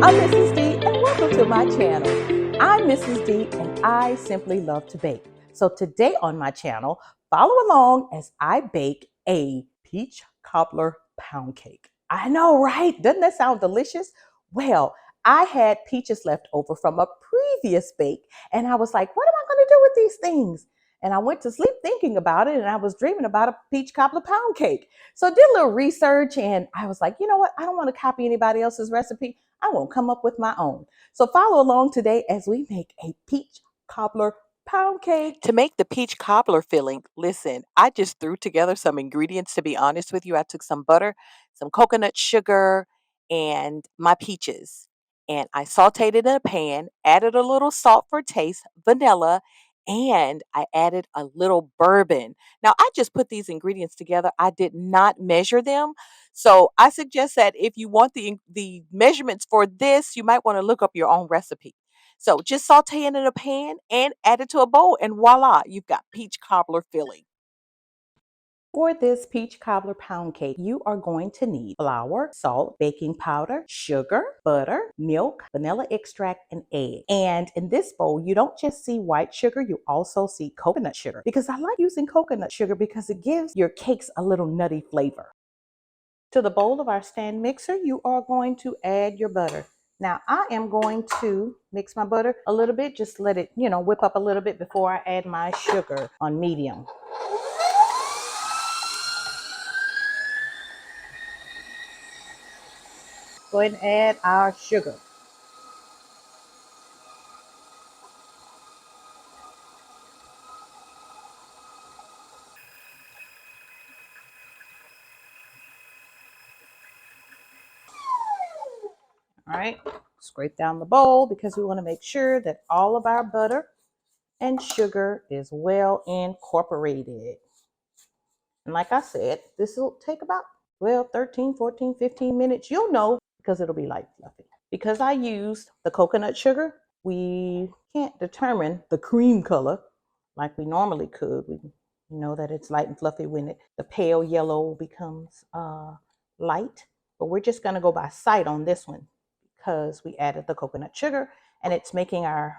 I'm Mrs. D and welcome to my channel. I'm Mrs. D and I simply love to bake. So today on my channel, follow along as I bake a peach cobbler pound cake. I know, right? Doesn't that sound delicious? Well, I had peaches left over from a previous bake and I was like, what am I going to do with these things? And I went to sleep thinking about it and I was dreaming about a peach cobbler pound cake. So I did a little research and I was like, you know what? I don't want to copy anybody else's recipe. I won't come up with my own. So follow along today as we make a peach cobbler pound cake. To make the peach cobbler filling, listen, I just threw together some ingredients to be honest with you. I took some butter, some coconut sugar, and my peaches. And I sauteed it in a pan, added a little salt for taste, vanilla, and I added a little bourbon. Now, I just put these ingredients together. I did not measure them. So I suggest that if you want the measurements for this, you might want to look up your own recipe. So just saute it in a pan and add it to a bowl, and voila, you've got peach cobbler filling. For this peach cobbler pound cake, you are going to need flour, salt, baking powder, sugar, butter, milk, vanilla extract, and egg. And in this bowl, you don't just see white sugar, you also see coconut sugar. Because I like using coconut sugar because it gives your cakes a little nutty flavor. To the bowl of our stand mixer, you are going to add your butter. Now, I am going to mix my butter a little bit, just let it, whip up a little bit before I add my sugar on medium. Go ahead and add our sugar. All right, scrape down the bowl because we want to make sure that all of our butter and sugar is well incorporated. And like I said, this will take about 12, 13, 14, 15 minutes. You'll know because it'll be light fluffy. Because I used the coconut sugar, we can't determine the cream color like we normally could. We know that it's light and fluffy when the pale yellow becomes light. But we're just going to go by sight on this one because we added the coconut sugar and it's making our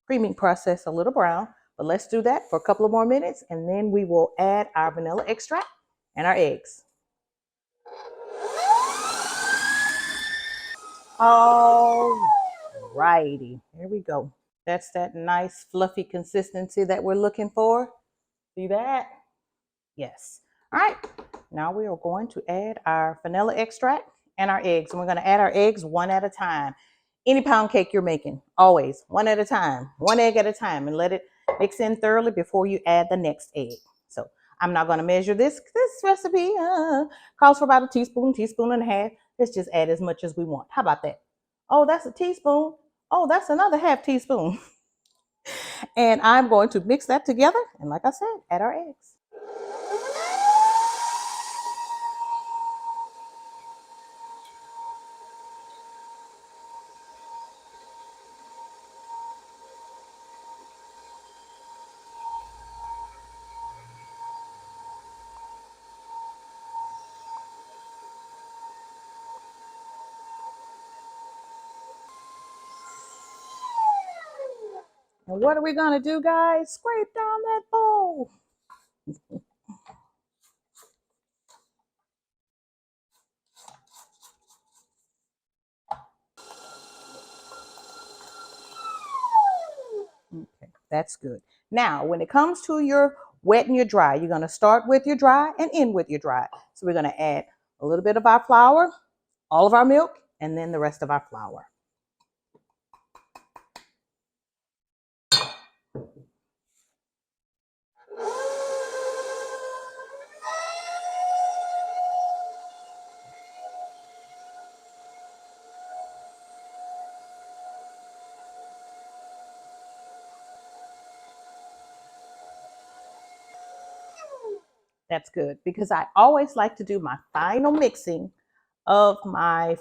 creaming process a little brown. But let's do that for a couple of more minutes and then we will add our vanilla extract and our eggs. All righty, here we go. That's that nice fluffy consistency that we're looking for. See that? Yes. All right, now we are going to add our vanilla extract and our eggs. And we're going to add our eggs one at a time. Any pound cake you're making, always one at a time, one egg at a time, and let it mix in thoroughly before you add the next egg. So I'm not going to measure this. This recipe calls for about a teaspoon, teaspoon and a half. Let's just add as much as we want. How about that? Oh, that's a teaspoon. Oh, that's another half teaspoon. And I'm going to mix that together. And like I said, add our eggs. And what are we going to do, guys? Scrape down that bowl. Okay, that's good. Now, when it comes to your wet and your dry, you're going to start with your dry and end with your dry. So we're going to add a little bit of our flour, all of our milk, and then the rest of our flour. That's good because I always like to do my final mixing of my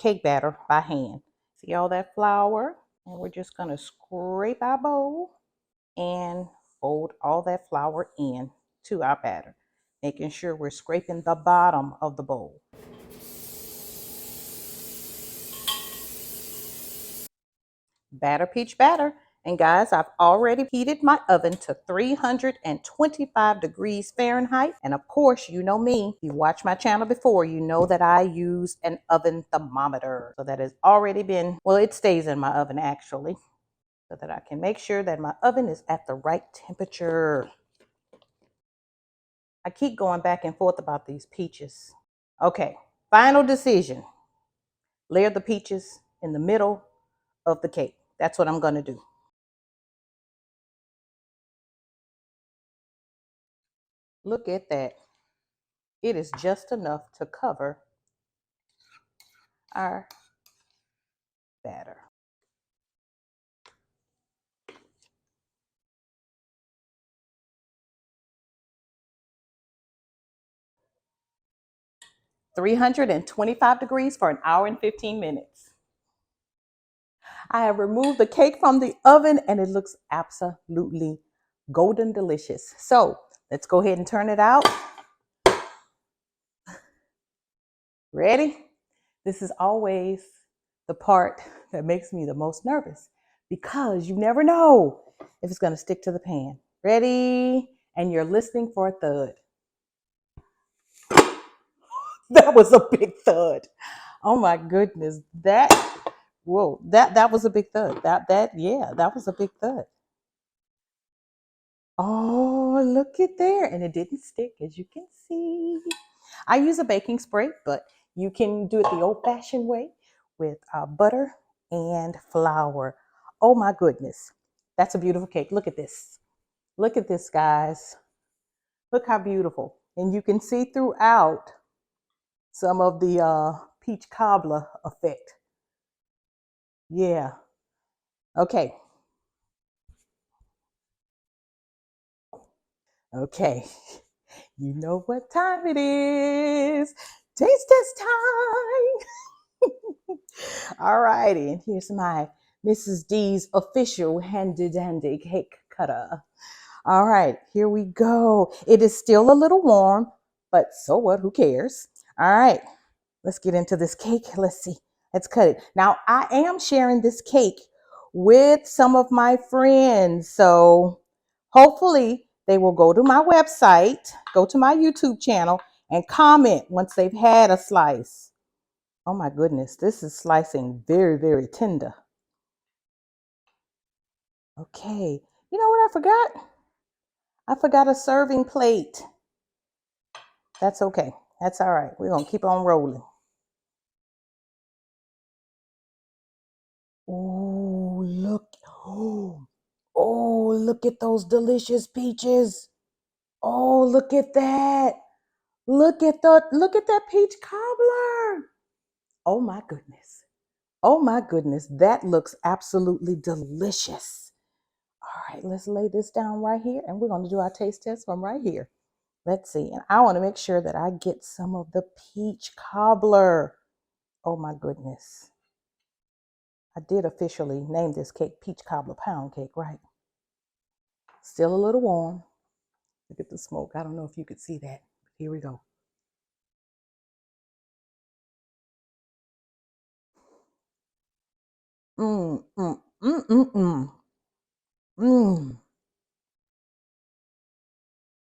cake batter by hand. See all that flour? And we're just going to scrape our bowl and fold all that flour in to our batter, making sure we're scraping the bottom of the bowl. Batter, peach batter. And guys, I've already heated my oven to 325 degrees Fahrenheit. And of course, you know me, if you watched my channel before, you know that I use an oven thermometer. So that has already been, well, it stays in my oven actually, so that I can make sure that my oven is at the right temperature. I keep going back and forth about these peaches. Okay, final decision. Layer the peaches in the middle of the cake. That's what I'm gonna do. Look at that. It is just enough to cover our batter. 325 degrees for an hour and 15 minutes. I have removed the cake from the oven and it looks absolutely golden delicious. So let's go ahead and turn it out. Ready? This is always the part that makes me the most nervous because you never know if it's going to stick to the pan. Ready? And you're listening for a thud. That was a big thud. Oh my goodness. Whoa, that was a big thud. That was a big thud. Oh, look at there. And it didn't stick, as you can see. I use a baking spray, but you can do it the old-fashioned way with butter and flour. Oh my goodness. That's a beautiful cake. Look at this. Look at this, guys. Look how beautiful. And you can see throughout some of the peach cobbler effect. Yeah. Okay. Okay. You know what time it is. Taste test time. All righty. And here's my Mrs. D's official handy dandy cake cutter. All right, here we go. It is still a little warm, but so what? Who cares? All right, let's get into this cake. Let's see. Let's cut it. Now, I am sharing this cake with some of my friends. So hopefully they will go to my website, go to my YouTube channel, and comment once they've had a slice. Oh my goodness, this is slicing very, very tender. Okay, you know what I forgot? I forgot a serving plate. That's okay. That's all right. We're going to keep on rolling. Oh, look. Oh, look at those delicious peaches. Oh, look at that. Look at that peach cobbler. Oh my goodness. Oh my goodness. That looks absolutely delicious. All right, let's lay this down right here and we're going to do our taste test from right here. Let's see. And I want to make sure that I get some of the peach cobbler. Oh my goodness. I did officially name this cake Peach Cobbler Pound Cake, right? Still a little warm. Look at the smoke. I don't know if you could see that. Here we go. Mmm, mmm, mmm, mmm, mmm. Mmm.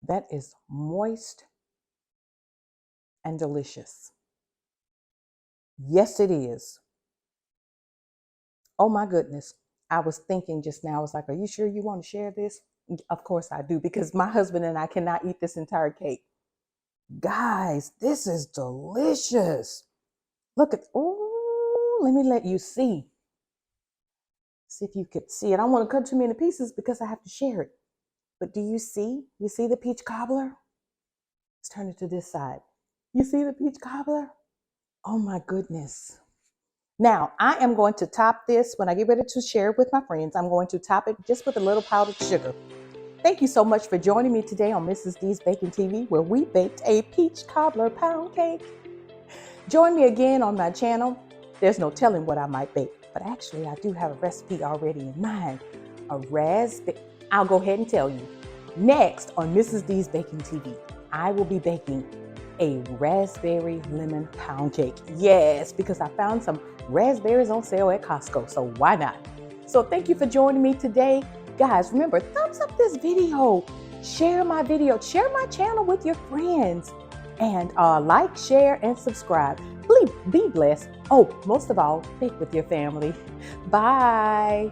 That is moist and delicious. Yes, it is. Oh my goodness. I was thinking just now, I was like, are you sure you want to share this? Of course I do, because my husband and I cannot eat this entire cake. Guys, this is delicious. Look at, oh, let me let you see. See if you could see it. I don't want to cut too many pieces because I have to share it. But do you see? You see the peach cobbler? Let's turn it to this side. You see the peach cobbler? Oh my goodness. Now, I am going to top this when I get ready to share it with my friends. I'm going to top it just with a little powdered sugar. Thank you so much for joining me today on Mrs. D's Baking TV, where we baked a peach cobbler pound cake. Join me again on my channel. There's no telling what I might bake, but actually I do have a recipe already in mind. A raspberry. I'll go ahead and tell you. Next on Mrs. D's Baking TV, I will be baking a raspberry lemon pound cake. Yes, because I found some raspberries on sale at Costco, so why not? So thank you for joining me today. Guys, remember, thumbs up this video, share my video, share my channel with your friends, and like, share, and subscribe. Please be blessed. Oh, most of all, bake with your family. Bye.